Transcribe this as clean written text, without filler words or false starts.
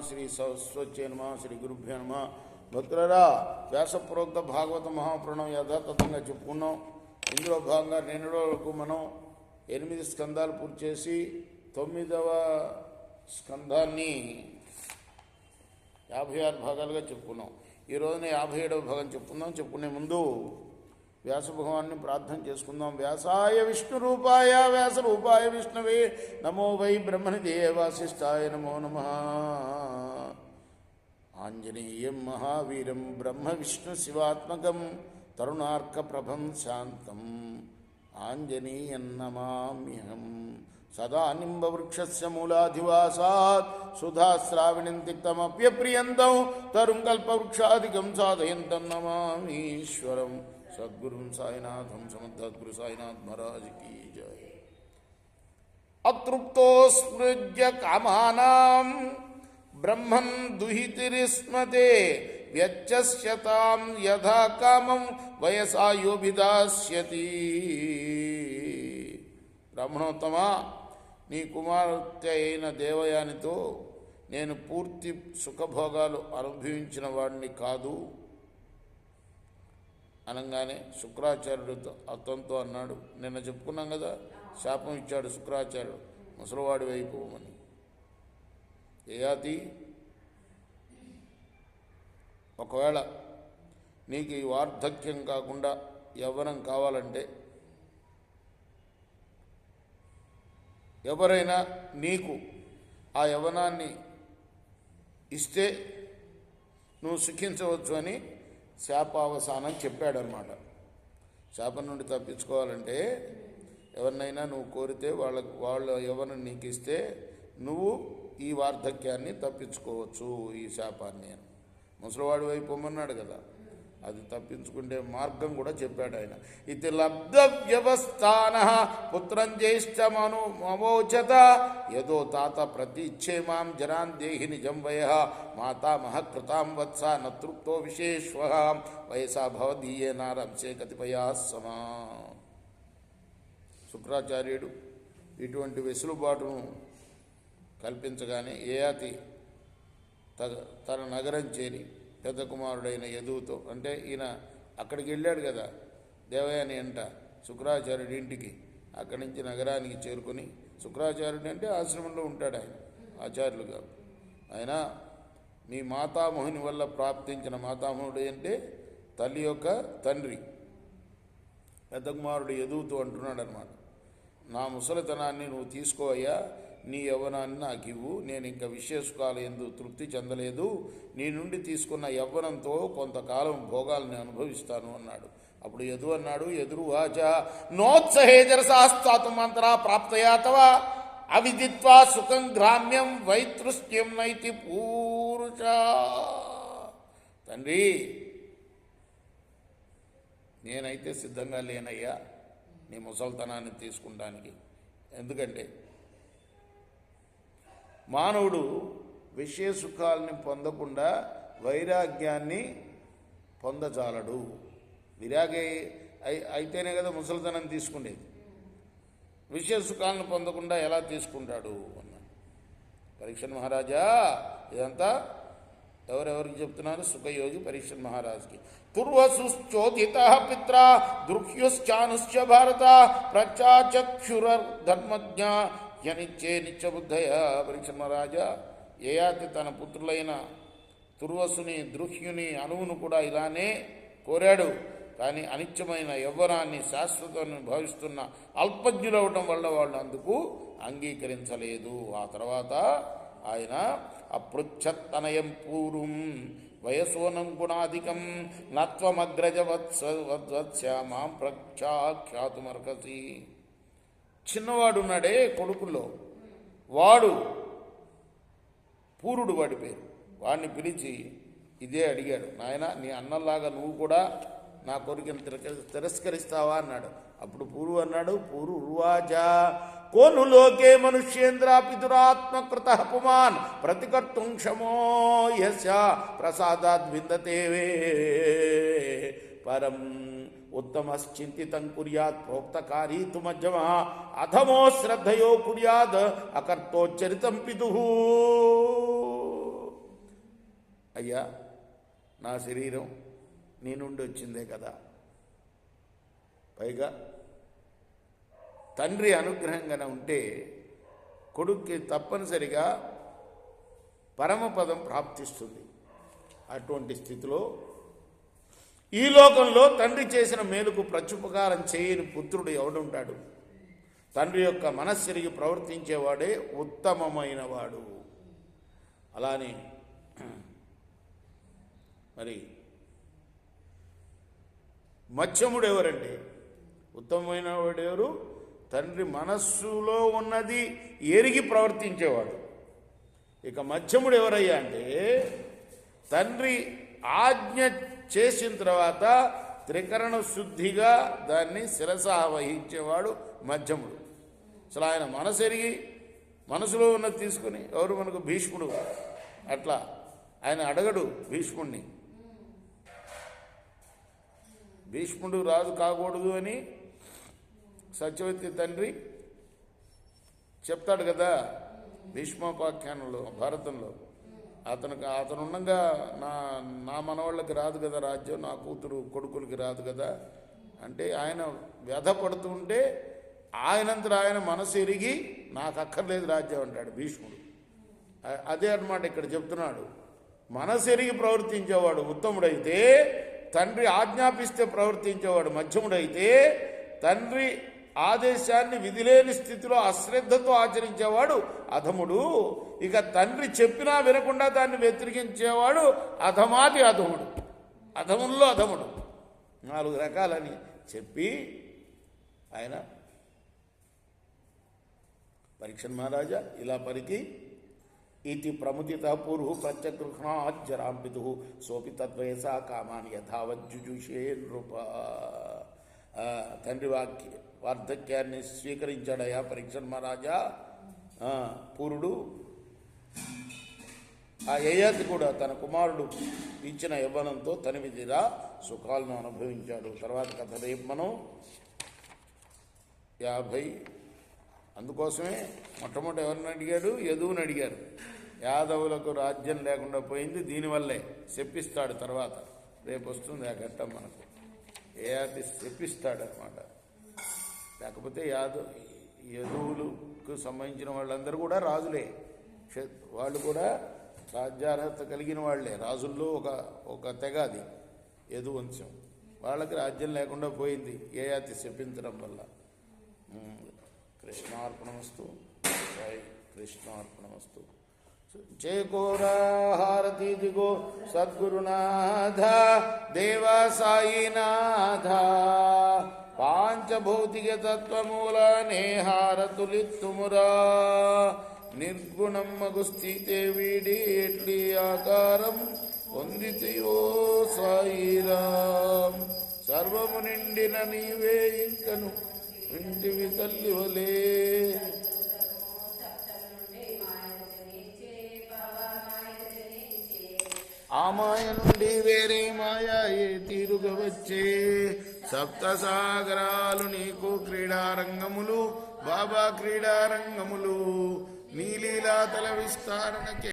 శ్రీ సరస్వత్యై నమః, శ్రీ గురుభ్యో నమః. భక్తులరా, వ్యాసప్రోక్త భాగవత మహాపురాణం యథాతథంగా చెప్పుకున్నాం. ఇందులో భాగంగా నిన్నటి వరకు మనం 8 స్కందాలు పూర్తి చేసి 9వ స్కందాన్ని 56 భాగాలుగా చెప్పుకున్నాం. ఈ రోజున 57వ భాగం చెప్పుకునే ముందు వ్యాస భగవాన్ని ప్రార్థన చేసుకుందాం. వ్యాసాయ విష్ణు రూపాయ వ్యాస రూపాయ విష్ణవే నమో వై బ్రహ్మణి దేవాశిష్టాయ నమో నమః. ఆంజనేయం మహావీరం బ్రహ్మ విష్ణు శివాత్మకం తరుణార్క ప్రభం శాంతం ఆంజనేయం నమామ్యహం. సదా నింబవృక్షస్య మూలాధివాసాత్ సుధాశ్రావిణిం తిక్తమప్యప్రియంతం తరుం కల్పవృక్షాదికం సాధయంతం నమామీశ్వరం సద్గురుం సాయినాథం సమర్థద్గురు సాయినాథ్ మహారాజ్ కీ జయ. అతృప్తో స్మృజ్య కామానాం బ్రహ్మన్ దుహితిరిస్మతే వ్యచ్చస్యతాం యథా కామం వయసాయోభిదాస్యతి. బ్రాహ్మణోత్తమ, నీ కుమార్తె అయిన దేవయానితో నేను పూర్తి సుఖభోగాలు అనుభవించిన వాడిని కాదు అనగానే శుక్రాచార్యుడు అతనితో అన్నాడు. నిన్న చెప్పుకున్నాం కదా, శాపం ఇచ్చాడు శుక్రాచార్యుడు, ముసలివాడి అయిపోమని. యయాతి, ఒకవేళ నీకు ఈ వార్ధక్యం కాకుండా యవ్వనం కావాలంటే ఎవరైనా నీకు ఆ యవ్వనాన్ని ఇస్తే నువ్వు సుఖించవచ్చు అని శాపావసానం చెప్పాడనమాట. శాపం నుండి తప్పించుకోవాలంటే ఎవరినైనా నువ్వు కోరితే వాళ్ళ యవ్వనం నీకు ఇస్తే నువ్వు ఈ వార్ధక్యాన్ని తప్పించుకోవచ్చు, ఈ శాపాన్ని అని. ముసలివాడి వైపు పొమ్మన్నాడు కదా, అది తప్పించుకుంటే మార్గం కూడా చెప్పాడు ఆయన. ఇది లబ్ధ వ్యవస్థాన పుత్రం జ్యేష్ఠమను మమోచత యదో తాత ప్రతిచ్ఛేమాం జనాన్ దేహి నిజం వయ మాతామహ కృతాం వత్స నతృప్తో విశేష్వ వయసా భవదీయేనారంశే కతిపయా సమా. శుక్రాచార్యుడు ఇటువంటి వెసులుబాటును కల్పించగానే యయాతి తన నగరం చేరి పెద్ద కుమారుడైన యదువుతో, అంటే ఈయన అక్కడికి వెళ్ళాడు కదా దేవయాని అంట శుక్రాచార్యుడి ఇంటికి, అక్కడి నుంచి నగరానికి చేరుకొని, శుక్రాచార్యుడు అంటే ఆశ్రమంలో ఉంటాడు ఆయన, ఆచార్యులుగా. ఆయన మీ మాతామహుని వల్ల ప్రాప్తించిన, మాతామహుడు అంటే తల్లి యొక్క తండ్రి, పెద్ద కుమారుడు యదువుతో అంటున్నాడు అనమాట, నా ముసలితనాన్ని నువ్వు తీసుకోవయ్యా, నీ యవ్వనాన్ని నాకు ఇవ్వు, నేను ఇంకా విశేషకాలు ఎందు తృప్తి చెందలేదు, నీ నుండి తీసుకున్న యవ్వనంతో కొంతకాలం భోగాల్ని అనుభవిస్తాను అన్నాడు. అప్పుడు యదు అన్నాడు, యదుర్వాచ నోత్సహేజరసాస్తాతు మంత్రా ప్రాప్తయా తవ అవిదిత్వా సుఖం గ్రామ్యం వైతృష్ట్యం నైతి పూరుష. తండ్రి, నేనైతే సిద్ధంగా లేనయ్యా నీ ముసల్తనాన్ని తీసుకుంటానికి. ఎందుకంటే మానవుడు విషయ సుఖాలని పొందకుండా వైరాగ్యాన్ని పొందజాలడు. విరాగి అయితేనే కదా ముసలితనం తీసుకునేది. విషయ సుఖాలను పొందకుండా ఎలా తీసుకుంటాడు అన్నాడు. పరీక్షణ్ మహారాజా, ఇదంతా ఎవరెవరికి చెప్తున్నారు? సుఖయోగి పరీక్షణ్ మహారాజుకి. పూర్వసుశ్చోదిత పిత్ర దృహ్యుశ్చానుశ్చ భారత ప్రచాచక్షురధర్మజ్ఞ యనిచ్చే నిత్యబుద్ధయ. పరీక్ష మహారాజా, యయాతి తన పుత్రులైన తుర్వసుని, దృహ్యుని, అనువును కూడా ఇలానే కోరాడు. కానీ అనిత్యమైన యవ్వనాన్ని శాశ్వతాన్ని భావిస్తున్న అల్పజ్ఞులవటం వల్ల వాళ్ళు అందుకు అంగీకరించలేదు. ఆ తర్వాత ఆయన అపృచ్ఛత్తనయం పూర్వం వయసోనం గుణాధికం నత్వమగ్రజవత్స్యామాం ప్రఖ్యాతుమర్హసి. చిన్నవాడున్నాడే కొడుకుల్లో, వాడు పూరుడు, వాడి పేరు. వాడిని పిలిచి ఇదే అడిగాడు, నాయన నీ అన్నల్లాగా నువ్వు కూడా నా కోరికను తిరస్కరిస్తావా అన్నాడు. అప్పుడు పూరు అన్నాడు, పూరు ఉర్వాచ కోను లోకే మనుష్యేంద్ర పితురాత్మకృత పుమాన్ ప్రతికర్తుం క్షమో యస్య ప్రసాదాద్ విందతే పరం ఉత్తమశ్చింతితం కుర్యాత్ ప్రోక్తకారీ తు మధ్యమ అధమో శ్రద్ధయో కుర్యాద్ అకర్తోచ్చరితం పితుః. అయ్యా నా శరీరం నీ నుండి వచ్చిందే కదా, పైగా తండ్రి అనుగ్రహంగా ఉంటే కొడుక్కి తప్పనిసరిగా పరమపదం ప్రాప్తిస్తుంది. అటువంటి స్థితిలో ఈ లోకంలో తండ్రి చేసిన మేలుకు ప్రత్యుపకారం చేయని పుత్రుడు ఎవడుంటాడు? తండ్రి యొక్క మనస్సెరిగి ప్రవర్తించేవాడే ఉత్తమమైన వాడు. అలానే మరి మధ్యముడు ఎవరంటే ఉత్తమమైన వాడు ఎవరు? తండ్రి మనస్సులో ఉన్నది ఎరిగి ప్రవర్తించేవాడు. ఇక మధ్యముడు ఎవరయ్యా అంటే తండ్రి ఆజ్ఞ చేసిన తర్వాత త్రికరణ శుద్ధిగా దాన్ని శిరసా వహించేవాడు మధ్యముడు. అసలు ఆయన మనసు ఎరిగి మనసులో ఉన్నది తీసుకుని, ఎవరు మనకు భీష్ముడు, అట్లా ఆయన అడగడు భీష్ముడిని. భీష్ముడు రాజు కాకూడదు అని సత్యవతి తండ్రి చెప్తాడు కదా భీష్మోపాఖ్యానంలో, భారతంలో. అతను ఉండగా నా మనవాళ్ళకి రాదు కదా రాజ్యం, నా కూతురు కొడుకులకి రాదు కదా అంటే ఆయన వ్యధ పడుతుంటే ఆయనంతట ఆయన మనసు ఎరిగి నాకు అక్కర్లేదు రాజ్యం అంటాడు భీష్ముడు. అదే అన్నమాట ఇక్కడ చెప్తున్నాడు. మనసు ఎరిగి ప్రవర్తించేవాడు ఉత్తముడైతే, తండ్రి ఆజ్ఞాపిస్తే ప్రవర్తించేవాడు మధ్యముడైతే, తండ్రి ఆదేశాన్ని విధిలేని స్థితిలో అశ్రద్ధతో ఆచరించేవాడు అధముడు. ఇక తండ్రి చెప్పినా వినకుండా దాన్ని వ్యతిరేకించేవాడు అధమాది అధముడు, అధముల్లో అధముడు. 4 రకాలని చెప్పి ఆయన పరీక్షణ్ మహారాజా ఇలా పలికి, ఇతి ప్రముదిత పూర్వు ప్రత్యగృహ్ణాజ్జరాంపితు సోపి తద్వయసా కామాని యథావజ్జుజుషే నృప. తండ్రి వార్ధక్యాన్ని స్వీకరించాడయా పరీక్షణ్ మహారాజా. పూర్వుడు ఆ యయాతి కూడా తన కుమారుడు ఇచ్చిన యవ్వనంతో తనివిదిరా సుఖాలను అనుభవించాడు. తర్వాత కథ రేపు మనం 50. అందుకోసమే మొట్టమొదటి ఎవరిని అడిగాడు? యదువుని అడిగారు. యాదవులకు రాజ్యం లేకుండా పోయింది దీనివల్లే. శపిస్తాడు తర్వాత, రేపు వస్తుంది ఆ ఘట్టం మనకు. యయాతి శపిస్తాడు అన్నమాట. లేకపోతే యదువులకు సంబంధించిన వాళ్ళందరూ కూడా రాజులే, వాళ్ళు కూడా రాజ్యార్హత కలిగిన వాళ్లే. రాజుల్లో ఒక తెగ అది యదువంశం. వాళ్ళకి రాజ్యం లేకుండా పోయింది యయాతి శపించడం వల్ల. కృష్ణార్పణమస్తు. జై కృష్ణార్పణమస్తు. చేకోరా హారతి దిగో సద్గురునాథ దేవా సాయినాథ. పాంచభౌతిక తత్వమూలనే హారతులిత్తుమురా. నిర్గుణం మగు స్థితే వీడి ఎట్లి ఆకారం పొందితయో సాయిరాం. సర్వము నిండిన నీవే ఇంకను ఇంటివి తల్లి వలే. ఆ మాయ నుండి వేరే మాయ ఏ తీరుగా వచ్చే. సప్త సాగరాలు నీకు క్రీడారంగములు బాబా, క్రీడారంగములు. నీలీలా తల విస్తారణకే